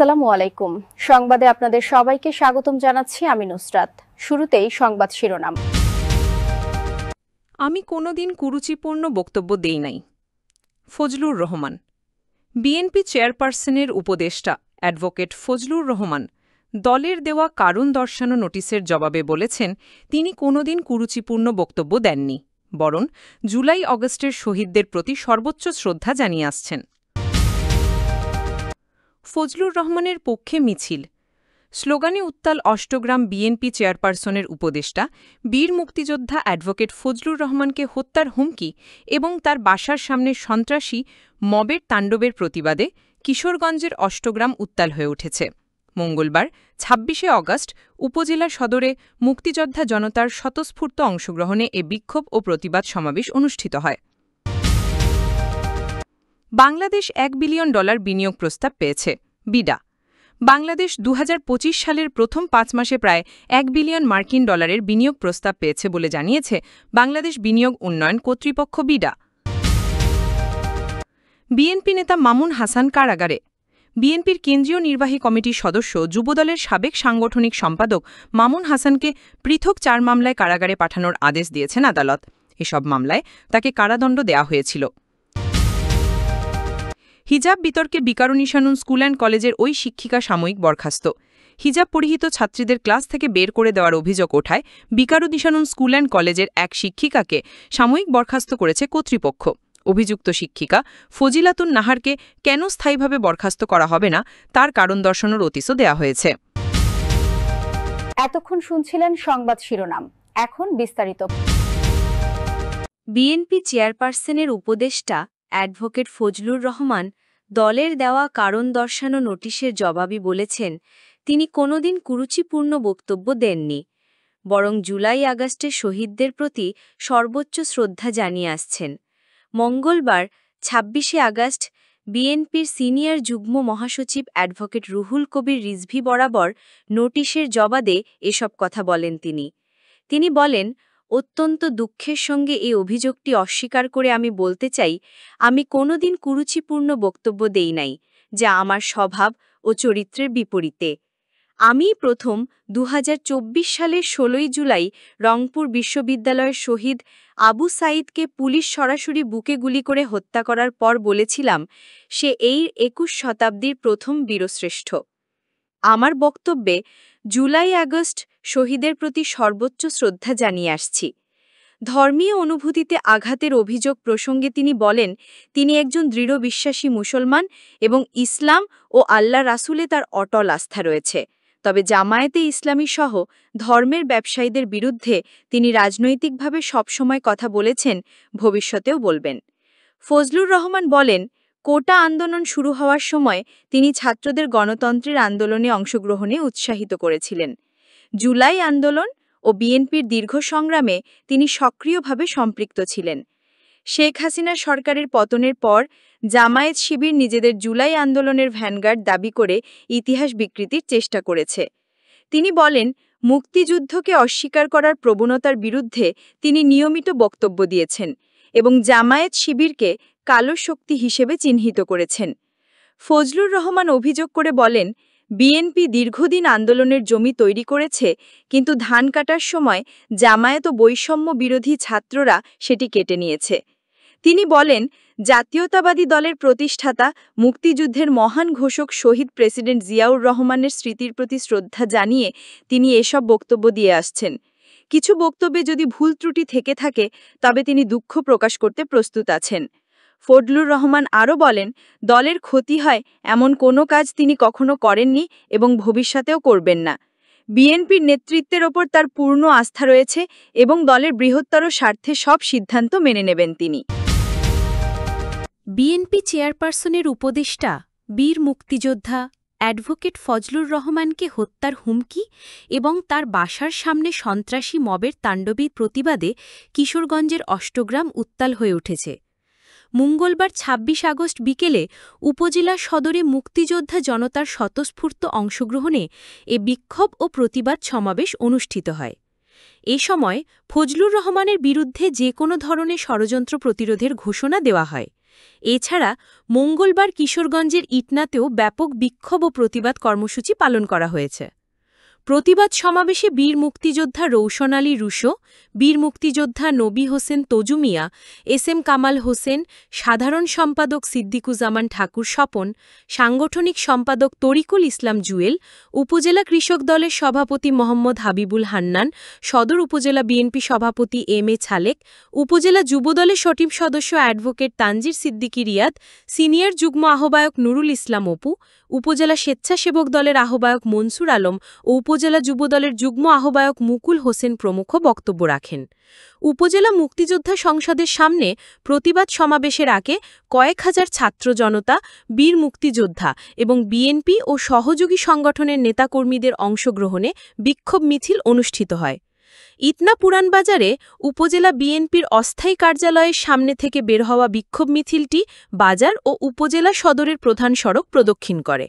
আসসালামু আলাইকুম। সংবাদে আপনাদের সবাইকে স্বাগতম জানাচ্ছি আমি নুসরাত। শুরুতেই সংবাদ শিরোনাম। আমি কোনোদিন কুরুচিপূর্ণ বক্তব্য দেই নাই। ফজলুর রহমান। বিএনপি চেয়ারপারসনের উপদেষ্টা অ্যাডভোকেট ফজলুর রহমান দলের দেওয়া কারণ দর্শানো নোটিশের জবাবে বলেছেন, তিনি কোনোদিন কুরুচিপূর্ণ বক্তব্য দেননি, বরং জুলাই অগস্টের শহীদদের প্রতি সর্বোচ্চ শ্রদ্ধা জানিয়ে আসছেন। ফজলুর রহমানের পক্ষে মিছিল। স্লোগানে উত্তাল অষ্টগ্রাম বিএনপি চেয়ারপারসনের উপদেষ্টা বীর মুক্তিযোদ্ধা অ্যাডভোকেট ফজলুর রহমানকে হত্যার হুমকি এবং তার বাসার সামনে সন্ত্রাসী মবের তাণ্ডবের প্রতিবাদে কিশোরগঞ্জের অষ্টগ্রাম উত্তাল হয়ে উঠেছে। মঙ্গলবার ২৬শে অগস্ট উপজেলা সদরে মুক্তিযোদ্ধা জনতার স্বতঃস্ফূর্ত অংশগ্রহণে এ বিক্ষোভ ও প্রতিবাদ সমাবেশ অনুষ্ঠিত হয়। বাংলাদেশ $1 বিলিয়ন বিনিয়োগ প্রস্তাব পেয়েছে। বিডা। বাংলাদেশ ২০২৫ সালের প্রথম ৫ মাসে প্রায় $1 বিলিয়ন বিনিয়োগ প্রস্তাব পেয়েছে বলে জানিয়েছে বাংলাদেশ বিনিয়োগ উন্নয়ন কর্তৃপক্ষ বিডা। বিএনপি নেতা মামুন হাসান কারাগারে। বিএনপির কেন্দ্রীয় নির্বাহী কমিটির সদস্য যুবদলের সাবেক সাংগঠনিক সম্পাদক মামুন হাসানকে পৃথক ৪ মামলায় কারাগারে পাঠানোর আদেশ দিয়েছেন আদালত। এসব মামলায় তাকে কারাদণ্ড দেওয়া হয়েছিল। হিজাব বিতর্কে বিকারুনিশানুন স্কুল অ্যান্ড কলেজের ওই শিক্ষিকা সাময়িক বরখাস্ত। হিজাব পরিহিত ছাত্রীদের ক্লাস থেকে বের করে দেওয়ার অভিযোগ ওঠায় বিকারুনিশানুন স্কুল অ্যান্ড কলেজের এক শিক্ষিকাকে সাময়িক বরখাস্ত করেছে কর্তৃপক্ষ। অভিযুক্ত শিক্ষিকা ফজিলাতুন নাহারকে কেন স্থায়ীভাবে বরখাস্ত করা হবে না, তার কারণ দর্শানোর নোটিশও দেওয়া হয়েছে। এতক্ষণ শুনছিলেন সংবাদ শিরোনাম, এখন বিস্তারিত। বিএনপি চেয়ারপারসনের উপদেষ্টা অ্যাডভোকেট ফজলুর রহমান দলের দেওয়া কারণ দর্শানো নোটিশের জবাবে বলেছেন, তিনি কোনোদিন কুরুচিপূর্ণ বক্তব্য দেননি, বরং জুলাই আগস্টের শহীদদের প্রতি সর্বোচ্চ শ্রদ্ধা জানিয়ে আসছেন। মঙ্গলবার ২৬শে আগস্ট বিএনপির সিনিয়র যুগ্ম মহাসচিব অ্যাডভোকেট রুহুল কবির রিজভী বরাবর নোটিশের জবাবে এসব কথা বলেন তিনি বলেন, অত্যন্ত দুঃখের সঙ্গে এই অভিযোগটি অস্বীকার করে আমি বলতে চাই, আমি কোনোদিন কুরুচিপূর্ণ বক্তব্য দেই নাই, যা আমার স্বভাব ও চরিত্রের বিপরীতে। আমি প্রথম ২০২৪ সালের ১৬ই জুলাই রংপুর বিশ্ববিদ্যালয়ের শহীদ আবু সাঈদকে পুলিশ সরাসরি বুকে গুলি করে হত্যা করার পর বলেছিলাম, সে এই ২১ শতাব্দীর প্রথম বীরশ্রেষ্ঠ। আমার বক্তব্যে জুলাই আগস্ট শহীদের প্রতি সর্বোচ্চ শ্রদ্ধা জানিয়ে আসছি। ধর্মীয় অনুভূতিতে আঘাতের অভিযোগ প্রসঙ্গে তিনি বলেন, তিনি একজন দৃঢ় বিশ্বাসী মুসলমান এবং ইসলাম ও আল্লাহ রাসূলে তার অটল আস্থা রয়েছে। তবে জামায়াতে ইসলামী সহ ধর্মের ব্যবসায়ীদের বিরুদ্ধে তিনি রাজনৈতিকভাবে সবসময় কথা বলেছেন, ভবিষ্যতেও বলবেন। ফজলুর রহমান বলেন, কোটা আন্দোলন শুরু হওয়ার সময় তিনি ছাত্রদের গণতন্ত্রের আন্দোলনে অংশগ্রহণে উৎসাহিত করেছিলেন। জুলাই আন্দোলন ও বিএনপির দীর্ঘ সংগ্রামে তিনি সক্রিয়ভাবে সম্পৃক্ত ছিলেন। শেখ হাসিনা সরকারের পতনের পর জামায়াত শিবির নিজেদের জুলাই আন্দোলনের ভ্যানগার্ড দাবি করে ইতিহাস বিকৃতির চেষ্টা করেছে। তিনি বলেন, মুক্তিযুদ্ধকে অস্বীকার করার প্রবণতার বিরুদ্ধে তিনি নিয়মিত বক্তব্য দিয়েছেন এবং জামায়াত শিবিরকে কালো শক্তি হিসেবে চিহ্নিত করেছেন। ফজলুর রহমান অভিযোগ করে বলেন, বিএনপি দীর্ঘদিন আন্দোলনের জমি তৈরি করেছে, কিন্তু ধান কাটার সময় জামায়াত ও বৈষম্য বিরোধী ছাত্ররা সেটি কেটে নিয়েছে। তিনি বলেন, জাতীয়তাবাদী দলের প্রতিষ্ঠাতা মুক্তিযুদ্ধের মহান ঘোষক শহীদ প্রেসিডেন্ট জিয়াউর রহমানের স্মৃতির প্রতি শ্রদ্ধা জানিয়ে তিনি এসব বক্তব্য দিয়ে আসছেন। কিছু বক্তব্যে যদি ভুল ত্রুটি থেকে থাকে তবে তিনি দুঃখ প্রকাশ করতে প্রস্তুত আছেন। ফজলুর রহমান আরও বলেন, দলের ক্ষতি হয় এমন কোনো কাজ তিনি কখনো করেননি এবং ভবিষ্যতেও করবেন না। বিএনপির নেতৃত্বের ওপর তার পূর্ণ আস্থা রয়েছে এবং দলের বৃহত্তর স্বার্থে সব সিদ্ধান্ত মেনে নেবেন তিনি। বিএনপি চেয়ারপারসনের উপদেষ্টা বীর মুক্তিযোদ্ধা অ্যাডভোকেট ফজলুর রহমানকে হত্যার হুমকি এবং তার বাসার সামনে সন্ত্রাসী মবের তাণ্ডবের প্রতিবাদে কিশোরগঞ্জের অষ্টগ্রাম উত্তাল হয়ে উঠেছে। মঙ্গলবার ২৬ আগস্ট বিকেলে উপজেলা সদরে মুক্তিযোদ্ধা জনতার স্বতঃস্ফূর্ত অংশগ্রহণে এ বিক্ষোভ ও প্রতিবাদ সমাবেশ অনুষ্ঠিত হয়। এ সময় ফজলুর রহমানের বিরুদ্ধে যে কোনো ধরনের ষড়যন্ত্র প্রতিরোধের ঘোষণা দেওয়া হয়। এছাড়া মঙ্গলবার কিশোরগঞ্জের ইটনাতেও ব্যাপক বিক্ষোভ ও প্রতিবাদ কর্মসূচি পালন করা হয়েছে। প্রতিবাদ সমাবেশে বীর মুক্তিযোদ্ধা রৌশন আলী রুশো, বীর মুক্তিযোদ্ধা নবী হোসেন তজু মিয়া, এস কামাল হোসেন, সাধারণ সম্পাদক সিদ্দিকুজ্জামান ঠাকুর স্বপন, সাংগঠনিক সম্পাদক তরিকুল ইসলাম জুয়েল, উপজেলা কৃষক দলের সভাপতি মোহাম্মদ হাবিবুল হান্নান, সদর উপজেলা বিএনপি সভাপতি এম.এ. ছালেক, উপজেলা যুবদলের সটিম সদস্য অ্যাডভোকেট তানজির সিদ্দিকী রিয়াদ, সিনিয়র যুগ্ম আহ্বায়ক নুরুল ইসলাম অপু, উপজেলা স্বেচ্ছাসেবক দলের আহ্বায়ক মনসুর আলম ও উপজেলা যুবদলের যুগ্ম আহ্বায়ক মুকুল হোসেন প্রমুখ বক্তব্য রাখেন। উপজেলা মুক্তিযোদ্ধা সংসদের সামনে প্রতিবাদ সমাবেশের আগে কয়েক হাজার ছাত্র জনতা, বীর মুক্তিযোদ্ধা এবং বিএনপি ও সহযোগী সংগঠনের নেতাকর্মীদের অংশগ্রহণে বিক্ষোভ মিছিল অনুষ্ঠিত হয়। ইটনা পুরানবাজারে উপজেলা বিএনপির অস্থায়ী কার্যালয়ের সামনে থেকে বের হওয়া বিক্ষোভ মিছিলটি বাজার ও উপজেলা সদরের প্রধান সড়ক প্রদক্ষিণ করে।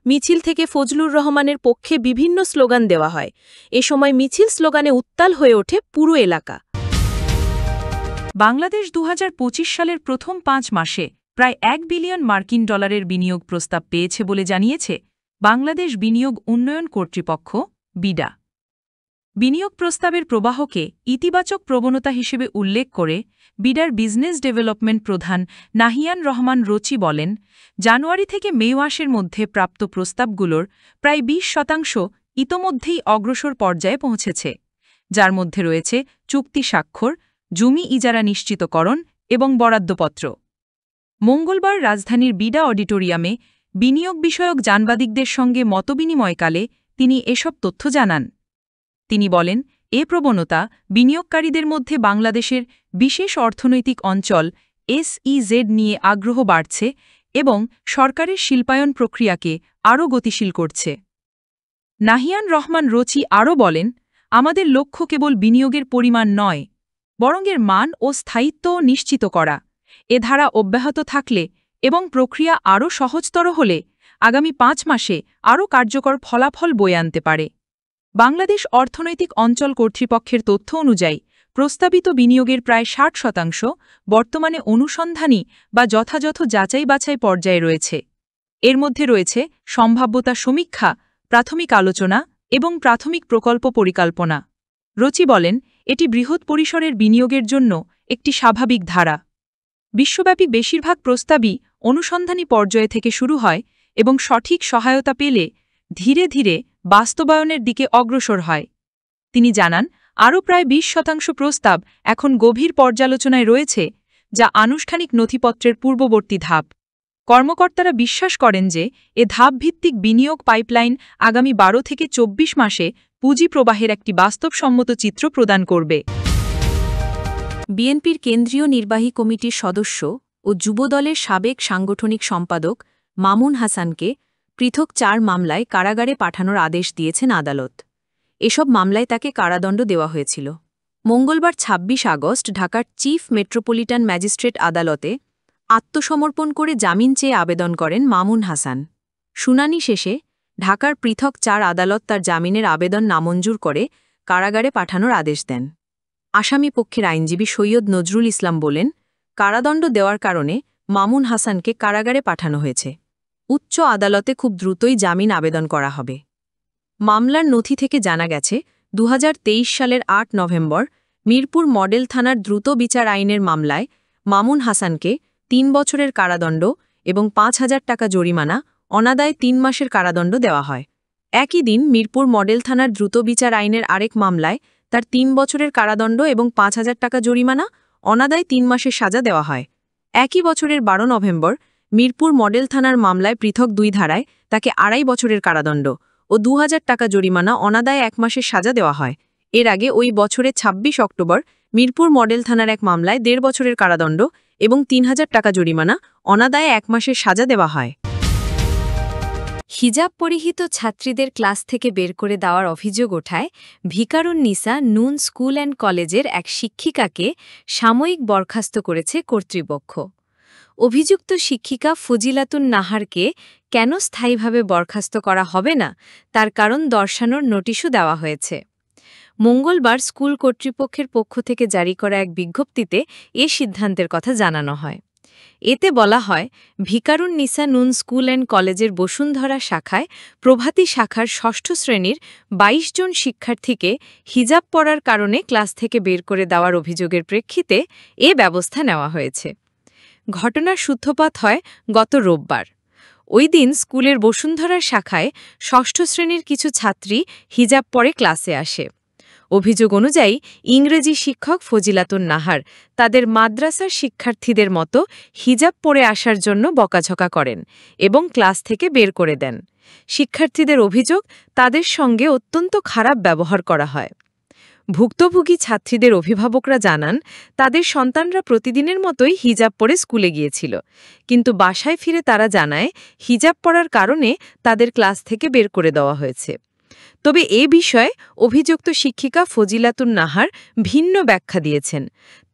মিছিল থেকে ফজলুর রহমানের পক্ষে বিভিন্ন স্লোগান দেওয়া হয়। এ সময় মিছিল স্লোগানে উত্তাল হয়ে ওঠে পুরো এলাকা। বাংলাদেশ ২০২৫ সালের প্রথম ৫ মাসে প্রায় $1 বিলিয়ন মার্কিন ডলারের বিনিয়োগ প্রস্তাব পেয়েছে বলে জানিয়েছে বাংলাদেশ বিনিয়োগ উন্নয়ন কর্তৃপক্ষ বিডা। বিনিয়োগ প্রস্তাবের প্রবাহকে ইতিবাচক প্রবণতা হিসেবে উল্লেখ করে বিডার বিজনেস ডেভেলপমেন্ট প্রধান নাহিয়ান রহমান রচি বলেন, জানুয়ারি থেকে মে মাসের মধ্যে প্রাপ্ত প্রস্তাবগুলোর প্রায় ২০% ইতোমধ্যেই অগ্রসর পর্যায়ে পৌঁছেছে, যার মধ্যে রয়েছে চুক্তি স্বাক্ষর, জমি ইজারা নিশ্চিতকরণ এবং বরাদ্দপত্র। মঙ্গলবার রাজধানীর বিডা অডিটোরিয়ামে বিনিয়োগ বিষয়ক সাংবাদিকদের সঙ্গে মতবিনিময়কালে তিনি এসব তথ্য জানান। তিনি বলেন, এ প্রবণতা বিনিয়োগকারীদের মধ্যে বাংলাদেশের বিশেষ অর্থনৈতিক অঞ্চল SEZ নিয়ে আগ্রহ বাড়ছে এবং সরকারের শিল্পায়ন প্রক্রিয়াকে আরও গতিশীল করছে। নাহিয়ান রহমান রচি আরও বলেন, আমাদের লক্ষ্য কেবল বিনিয়োগের পরিমাণ নয়, বরং এর মান ও স্থায়িত্বও নিশ্চিত করা। এ ধারা অব্যাহত থাকলে এবং প্রক্রিয়া আরও সহজতর হলে আগামী 5 মাসে আরও কার্যকর ফলাফল বয়ে আনতে পারে। বাংলাদেশ অর্থনৈতিক অঞ্চল কর্তৃপক্ষের তথ্য অনুযায়ী প্রস্তাবিত বিনিয়োগের প্রায় 60% বর্তমানে অনুসন্ধানী বা যথাযথ যাচাই-বাছাই পর্যায়ে রয়েছে। এর মধ্যে রয়েছে সম্ভাব্যতা সমীক্ষা, প্রাথমিক আলোচনা এবং প্রাথমিক প্রকল্প পরিকল্পনা। রচি বলেন, এটি বৃহৎ পরিসরের বিনিয়োগের জন্য একটি স্বাভাবিক ধারা। বিশ্বব্যাপী বেশিরভাগ প্রস্তাবই অনুসন্ধানী পর্যায় থেকে শুরু হয় এবং সঠিক সহায়তা পেলে ধীরে ধীরে বাস্তবায়নের দিকে অগ্রসর হয়। তিনি জানান, আরও প্রায় 20% প্রস্তাব এখন গভীর পর্যালোচনায় রয়েছে, যা আনুষ্ঠানিক নথিপত্রের পূর্ববর্তী ধাপ। কর্মকর্তারা বিশ্বাস করেন যে এ ধাপভিত্তিক বিনিয়োগ পাইপলাইন আগামী 12 থেকে 24 মাসে পুঁজি প্রবাহের একটি বাস্তবসম্মত চিত্র প্রদান করবে। বিএনপির কেন্দ্রীয় নির্বাহী কমিটির সদস্য ও যুবদলের সাবেক সাংগঠনিক সম্পাদক মামুন হাসানকে পৃথক 4 মামলায় কারাগারে পাঠানোর আদেশ দিয়েছেন আদালত। এসব মামলায় তাকে কারাদণ্ড দেওয়া হয়েছিল। মঙ্গলবার ২৬ আগস্ট ঢাকার চিফ মেট্রোপলিটন ম্যাজিস্ট্রেট আদালতে আত্মসমর্পণ করে জামিন চেয়ে আবেদন করেন মামুন হাসান। শুনানি শেষে ঢাকার পৃথক 4 আদালত তার জামিনের আবেদন নামঞ্জুর করে কারাগারে পাঠানোর আদেশ দেন। আসামি পক্ষের আইনজীবী সৈয়দ নজরুল ইসলাম বলেন, কারাদণ্ড দেওয়ার কারণে মামুন হাসানকে কারাগারে পাঠানো হয়েছে। উচ্চ আদালতে খুব দ্রুতই জামিন আবেদন করা হবে। মামলার নথি থেকে জানা গেছে, 2023 সালের 8 নভেম্বর মিরপুর মডেল থানার দ্রুত বিচার আইনের মামলায় মামুন হাসানকে 3 বছরের কারাদণ্ড এবং 5,000 টাকা জরিমানা, অনাদায়ে 3 মাসের কারাদণ্ড দেওয়া হয়। একই দিন মিরপুর মডেল থানার দ্রুত বিচার আইনের আরেক মামলায় তার 3 বছরের কারাদণ্ড এবং 5,000 টাকা জরিমানা, অনাদায়ে 3 মাসের সাজা দেওয়া হয়। একই বছরের 12 নভেম্বর মিরপুর মডেল থানার মামলায় পৃথক 2 ধারায় তাকে 2.5 বছরের কারাদণ্ড ও 2,000 টাকা জরিমানা, অনাদায়ে 1 মাসের সাজা দেওয়া হয়। এর আগে ওই বছরের 26 অক্টোবর মিরপুর মডেল থানার এক মামলায় 1.5 বছরের কারাদণ্ড এবং 3,000 টাকা জরিমানা, অনাদায়ে 1 মাসের সাজা দেওয়া হয়। হিজাব পরিহিত ছাত্রীদের ক্লাস থেকে বের করে দেওয়ার অভিযোগ ওঠায় ভিকারুন্নিসা নুন স্কুল অ্যান্ড কলেজের এক শিক্ষিকাকে সাময়িক বরখাস্ত করেছে কর্তৃপক্ষ। অভিযুক্ত শিক্ষিকা ফজিলাতুন নাহারকে কেন স্থায়ীভাবে বরখাস্ত করা হবে না, তার কারণ দর্শানোর নোটিশও দেওয়া হয়েছে। মঙ্গলবার স্কুল কর্তৃপক্ষের পক্ষ থেকে জারি করা এক বিজ্ঞপ্তিতে এ সিদ্ধান্তের কথা জানানো হয়। এতে বলা হয়, ভিকারুন নিসা নুন স্কুল অ্যান্ড কলেজের বসুন্ধরা শাখায় প্রভাতী শাখার ৬ষ্ঠ শ্রেণীর ২২ জন শিক্ষার্থীকে হিজাব পরার কারণে ক্লাস থেকে বের করে দেওয়ার অভিযোগের প্রেক্ষিতে এ ব্যবস্থা নেওয়া হয়েছে। ঘটনার সূত্রপাত হয় গত রোববার। ওই দিন স্কুলের বসুন্ধরা শাখায় ৬ষ্ঠ শ্রেণীর কিছু ছাত্রী হিজাব পরে ক্লাসে আসে। অভিযোগ অনুযায়ী ইংরেজি শিক্ষক ফজিলাতুন নাহার তাদের মাদ্রাসার শিক্ষার্থীদের মতো হিজাব পরে আসার জন্য বকাঝকা করেন এবং ক্লাস থেকে বের করে দেন। শিক্ষার্থীদের অভিযোগ, তাদের সঙ্গে অত্যন্ত খারাপ ব্যবহার করা হয়। ভুক্তভোগী ছাত্রীদের অভিভাবকরা জানান, তাদের সন্তানরা প্রতিদিনের মতোই হিজাব পরে স্কুলে গিয়েছিল, কিন্তু বাসায় ফিরে তারা জানায় হিজাব পরার কারণে তাদের ক্লাস থেকে বের করে দেওয়া হয়েছে। তবে এ বিষয়ে অভিযুক্ত শিক্ষিকা ফজিলাতুন নাহার ভিন্ন ব্যাখ্যা দিয়েছেন।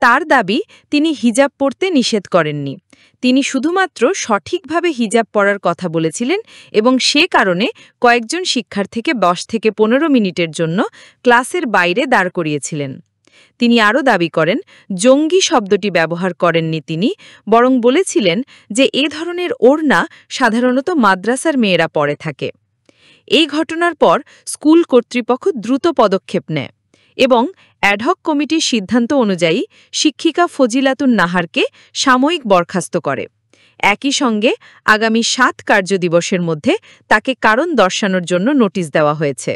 তার দাবি, তিনি হিজাব পরতে নিষেধ করেননি। তিনি শুধুমাত্র সঠিকভাবে হিজাব পরার কথা বলেছিলেন এবং সে কারণে কয়েকজন শিক্ষার্থীকে ১০ থেকে ১৫ মিনিটের জন্য ক্লাসের বাইরে দাঁড় করিয়েছিলেন। তিনি আরও দাবি করেন, জঙ্গি শব্দটি ব্যবহার করেননি তিনি, বরং বলেছিলেন যে এ ধরনের ওড়না সাধারণত মাদ্রাসার মেয়েরা পরে থাকে। এই ঘটনার পর স্কুল কর্তৃপক্ষ দ্রুত পদক্ষেপ নেয় এবং অ্যাডহক কমিটির সিদ্ধান্ত অনুযায়ী শিক্ষিকা ফজিলাতুন নাহারকে সাময়িক বরখাস্ত করে। একই সঙ্গে আগামী ৭ কার্যদিবসের মধ্যে তাকে কারণ দর্শানোর জন্য নোটিশ দেওয়া হয়েছে।